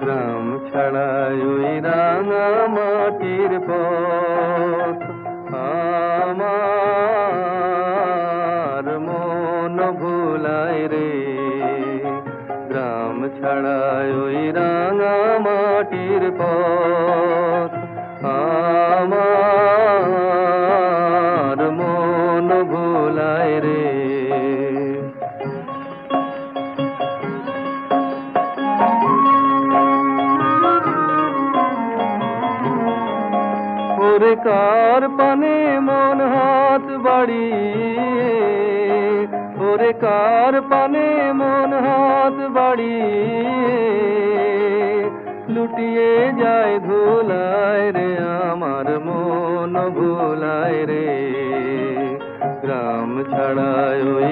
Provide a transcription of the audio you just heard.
গ্রাম ছাড়াই ওই রাঙা মাটির পথ আমার মন ভুলায় রে। গ্রাম ছাড়াই ওই রাঙা মাটির পথ আমার মন ভুলায় রে। ওরে কার পানে মন হাত বাড়িয়ে, ওরে কার পানে মন হাত বাড়িয়ে লুটিয়ে যায় ধুলায় রে, আমার মন ভুলায় রে। গ্রাম ছাড়ায় ওই